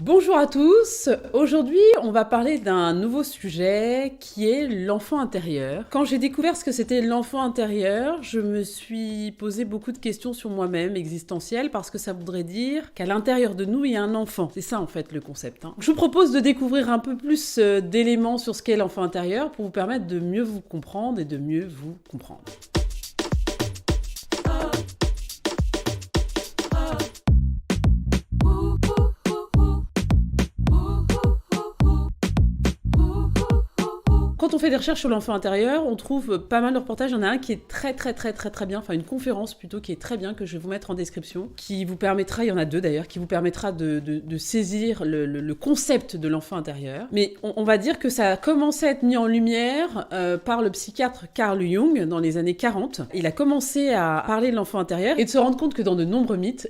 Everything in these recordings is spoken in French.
Bonjour à tous, aujourd'hui on va parler d'un nouveau sujet qui est l'enfant intérieur. Quand j'ai découvert ce que c'était l'enfant intérieur, je me suis posé beaucoup de questions sur moi-même, existentielles, parce que ça voudrait dire qu'à l'intérieur de nous il y a un enfant. C'est ça en fait le concept. Je vous propose de découvrir un peu plus d'éléments sur ce qu'est l'enfant intérieur pour vous permettre de mieux vous comprendre et de mieux vous comprendre. Quand on fait des recherches sur l'enfant intérieur, on trouve pas mal de reportages. Il y en a un qui est très bien, enfin une conférence plutôt qui est très bien, que je vais vous mettre en description, qui vous permettra, il y en a deux d'ailleurs, qui vous permettra de saisir le concept de l'enfant intérieur. Mais on va dire que ça a commencé à être mis en lumière par le psychiatre Carl Jung dans les années 40. Il a commencé à parler de l'enfant intérieur et de se rendre compte que dans de nombreux mythes,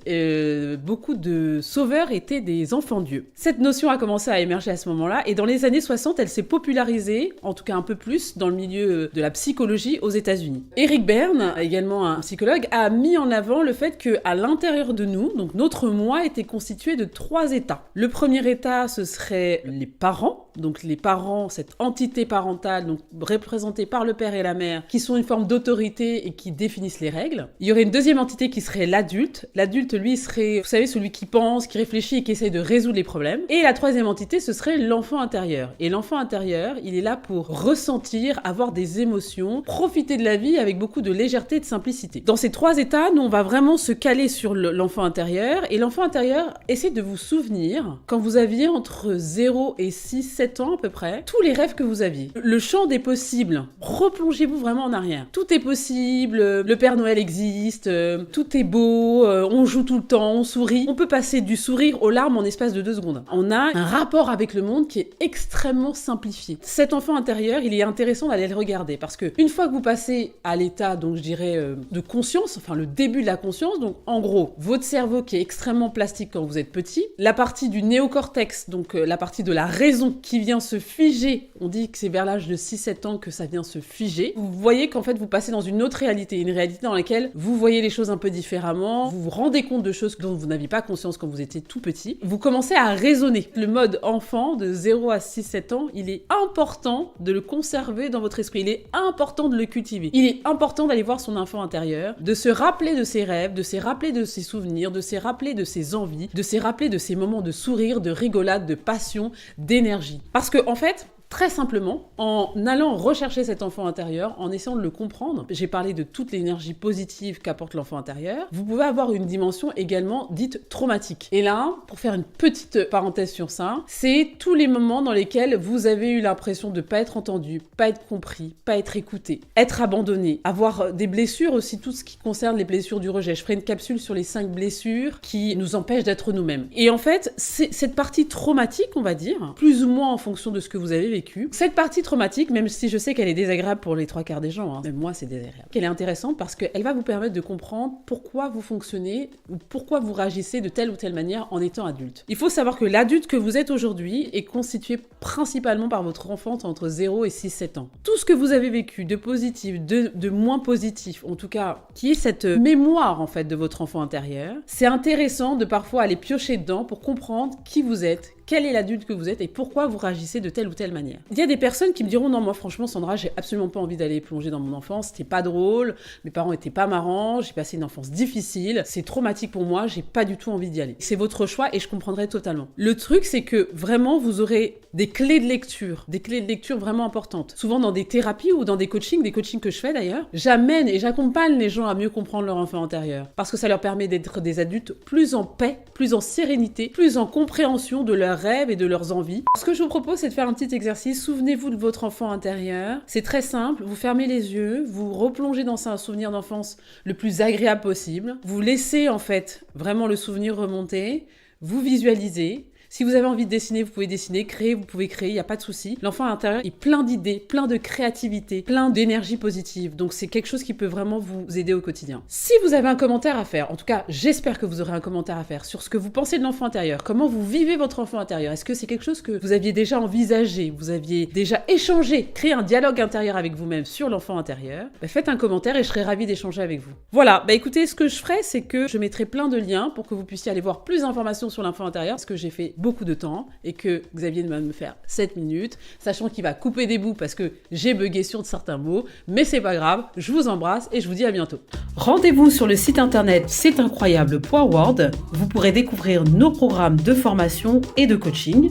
beaucoup de sauveurs étaient des enfants-dieux. Cette notion a commencé à émerger à ce moment-là et dans les années 60, elle s'est popularisée, en tout cas un peu plus, dans le milieu de la psychologie aux États-Unis. Eric Berne, également un psychologue, a mis en avant le fait qu'à l'intérieur de nous, donc notre moi était constitué de 3 états. Le premier état, ce serait les parents, donc les parents, cette entité parentale, donc représentée par le père et la mère, qui sont une forme d'autorité et qui définissent les règles. Il y aurait une deuxième entité qui serait l'adulte. L'adulte, lui, serait, vous savez, celui qui pense, qui réfléchit et qui essaie de résoudre les problèmes. Et la troisième entité, ce serait l'enfant intérieur. Et l'enfant intérieur, il est là pour ressentir, avoir des émotions, profiter de la vie avec beaucoup de légèreté et de simplicité. Dans ces 3 états, nous, on va vraiment se caler sur l'enfant intérieur. Et l'enfant intérieur, essayez de vous souvenir, quand vous aviez entre 0 et 6-7 ans à peu près, tous les rêves que vous aviez. Le champ des possibles, replongez-vous vraiment en arrière. Tout est possible, le Père Noël existe, tout est beau, on joue tout le temps, on sourit. On peut passer du sourire aux larmes en espace de 2 secondes. On a un rapport avec le monde qui est extrêmement simplifié. Cet enfant intérieur, il est intéressant d'aller le regarder parce que une fois que vous passez à l'état, donc je dirais, de conscience, enfin le début de la conscience, donc en gros, votre cerveau qui est extrêmement plastique quand vous êtes petit, la partie du néocortex, donc la partie de la raison qui vient se figer, on dit que c'est vers l'âge de 6-7 ans que ça vient se figer, vous voyez qu'en fait vous passez dans une autre réalité, une réalité dans laquelle vous voyez les choses un peu différemment, vous vous rendez compte de choses dont vous n'aviez pas conscience quand vous étiez tout petit, vous commencez à raisonner. Le mode enfant de 0 à 6-7 ans, il est important de le conserver dans votre esprit, il est important de le cultiver. Il est important d'aller voir son enfant intérieur, de se rappeler de ses rêves, de se rappeler de ses souvenirs, de se rappeler de ses envies, de se rappeler de ses moments de sourire, de rigolade, de passion, d'énergie. Parce que, en fait, très simplement, en allant rechercher cet enfant intérieur, en essayant de le comprendre, j'ai parlé de toute l'énergie positive qu'apporte l'enfant intérieur, vous pouvez avoir une dimension également dite traumatique. Et là, pour faire une petite parenthèse sur ça, c'est tous les moments dans lesquels vous avez eu l'impression de ne pas être entendu, pas être compris, pas être écouté, être abandonné, avoir des blessures aussi, tout ce qui concerne les blessures du rejet. Je ferai une capsule sur les 5 blessures qui nous empêchent d'être nous-mêmes. Et en fait, c'est cette partie traumatique, on va dire, plus ou moins en fonction de ce que vous avez vécu. Cette partie traumatique, même si je sais qu'elle est désagréable pour les 3/4 des gens, même moi c'est désagréable, qu'elle est intéressante parce qu'elle va vous permettre de comprendre pourquoi vous fonctionnez ou pourquoi vous réagissez de telle ou telle manière en étant adulte. Il faut savoir que l'adulte que vous êtes aujourd'hui est constitué principalement par votre enfance entre 0 et 6-7 ans. Tout ce que vous avez vécu de positif, de moins positif, en tout cas, qui est cette mémoire en fait de votre enfant intérieur, c'est intéressant de parfois aller piocher dedans pour comprendre qui vous êtes, quel est l'adulte que vous êtes et pourquoi vous réagissez de telle ou telle manière. Il y a des personnes qui me diront non, moi franchement Sandra, j'ai absolument pas envie d'aller plonger dans mon enfance, c'était pas drôle, mes parents étaient pas marrants, j'ai passé une enfance difficile, c'est traumatique pour moi, j'ai pas du tout envie d'y aller. C'est votre choix et je comprendrai totalement. Le truc c'est que vraiment vous aurez des clés de lecture vraiment importantes. Souvent dans des thérapies ou dans des coachings que je fais d'ailleurs, j'amène et j'accompagne les gens à mieux comprendre leur enfant intérieur parce que ça leur permet d'être des adultes plus en paix, plus en sérénité, plus en compréhension de leurs rêves et de leurs envies. Ce que je vous propose, c'est de faire un petit exercice. Souvenez-vous de votre enfant intérieur. C'est très simple. Vous fermez les yeux, vous replongez dans un souvenir d'enfance le plus agréable possible. Vous laissez en fait vraiment le souvenir remonter. Vous visualisez. Si vous avez envie de dessiner, vous pouvez dessiner, créer, vous pouvez créer, il n'y a pas de souci. L'enfant intérieur est plein d'idées, plein de créativité, plein d'énergie positive. Donc c'est quelque chose qui peut vraiment vous aider au quotidien. Si vous avez un commentaire à faire, en tout cas j'espère que vous aurez un commentaire à faire sur ce que vous pensez de l'enfant intérieur, comment vous vivez votre enfant intérieur, est-ce que c'est quelque chose que vous aviez déjà envisagé, vous aviez déjà échangé, créé un dialogue intérieur avec vous-même sur l'enfant intérieur, faites un commentaire et je serai ravie d'échanger avec vous. Voilà, écoutez, ce que je ferai, c'est que je mettrai plein de liens pour que vous puissiez aller voir plus d'informations sur l'enfant intérieur, parce que j'ai fait beaucoup de temps et que Xavier va me faire 7 minutes, sachant qu'il va couper des bouts parce que j'ai bugué sur certains mots, mais c'est pas grave, je vous embrasse et je vous dis à bientôt. Rendez-vous sur le site internet c'estincroyable.world, vous pourrez découvrir nos programmes de formation et de coaching.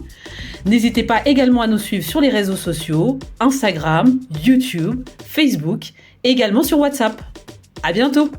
N'hésitez pas également à nous suivre sur les réseaux sociaux, Instagram, YouTube, Facebook, et également sur WhatsApp. À bientôt!